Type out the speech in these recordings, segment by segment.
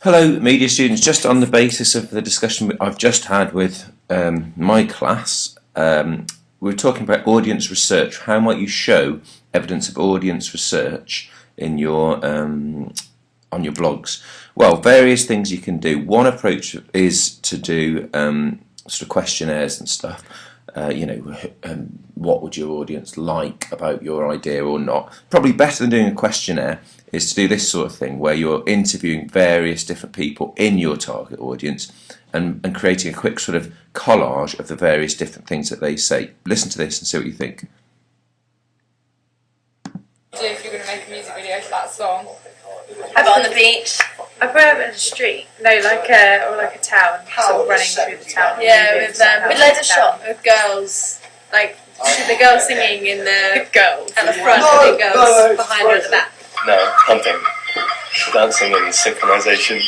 Hello, media students. Just on the basis of the discussion I've just had with my class, we were talking about audience research. How might you show evidence of audience research in your on your blogs? Well, various things you can do. One approach is to do sort of questionnaires and stuff. What would your audience like about your idea or not? Probably better than doing a questionnaire is to do this sort of thing where you're interviewing various different people in your target audience and creating a quick sort of collage of the various different things that they say. Listen to this and see what you think. If you're going to make a music video for that song? Have it on the beach. I put it in the street. No, like a town, sort of running through the town. Yeah, with loads of shots with girls, like the girls singing in the girls at the front, and the girls behind her at the back. No, hunting, dancing and synchronization.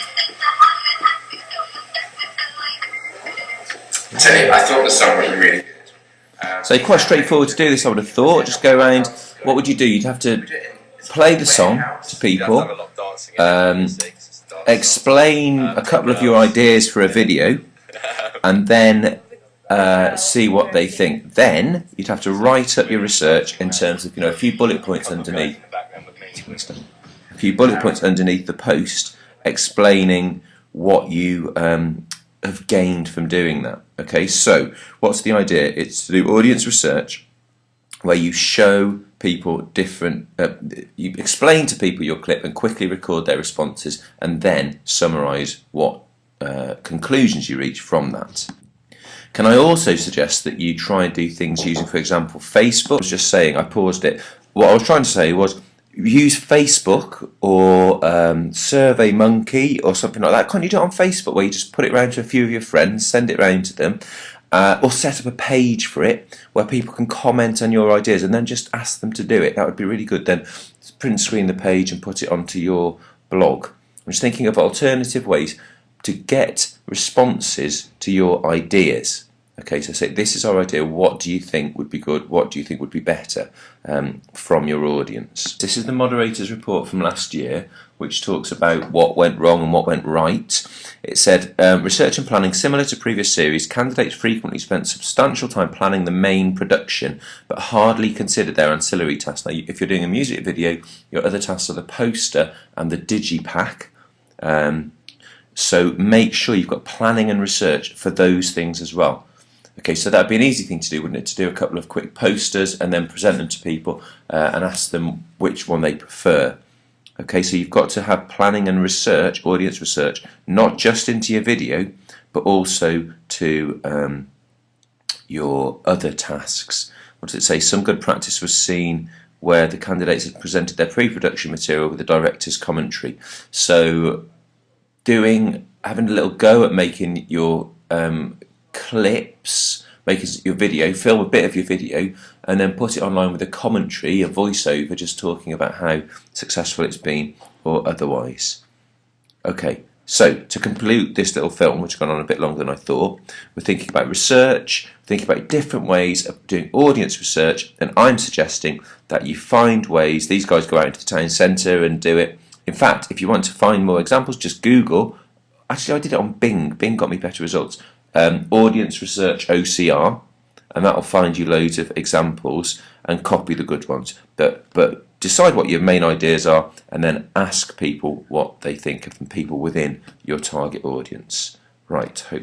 I thought the song was really good. So quite straightforward to do this, I would have thought. Just go around. What would you do? You'd have to play the song to people, explain a couple of your ideas for a video, and then see what they think. Then you'd have to write up your research in terms of a few bullet points underneath. A few bullet points underneath the post explaining what you have gained from doing that. Okay, so what's the idea? It's to do audience research where you show people different, you explain to people your clip and quickly record their responses and then summarise what conclusions you reach from that. Can I also suggest that you try and do things using, for example, Facebook? I was just saying, I paused it. What I was trying to say was use Facebook or SurveyMonkey or something like that. Can't you do it on Facebook where you just put it round to a few of your friends, send it round to them, or set up a page for it where people can comment on your ideas and then just ask them to do it? That would be really good. Then print screen the page and put it onto your blog. I'm just thinking of alternative ways to get responses to your ideas. Okay, so say this is our idea, what do you think would be good, what do you think would be better from your audience? This is the moderator's report from last year, which talks about what went wrong and what went right. It said, research and planning similar to previous series, candidates frequently spent substantial time planning the main production, but hardly considered their ancillary tasks. Now, if you're doing a music video, your other tasks are the poster and the digipack. So make sure you've got planning and research for those things as well. Okay, so that'd be an easy thing to do, wouldn't it? To do a couple of quick posters and then present them to people and ask them which one they prefer. Okay, so you've got to have planning and research, audience research, not just into your video, but also to your other tasks. What does it say? Some good practice was seen where the candidates had presented their pre-production material with the director's commentary. So having a little go at making your clips, making your video, film a bit of your video and then put it online with a commentary, a voiceover just talking about how successful it's been or otherwise. Okay, so to conclude this little film, which has gone on a bit longer than I thought, we're thinking about research, thinking about different ways of doing audience research, and I'm suggesting that you find ways. These guys go out into the town centre and do it. In fact, if you want to find more examples, just Google. Actually, I did it on Bing. Bing got me better results. Audience research OCR, and that'll find you loads of examples and copy the good ones. But decide what your main ideas are and then ask people what they think of them, people within your target audience. Right. Hope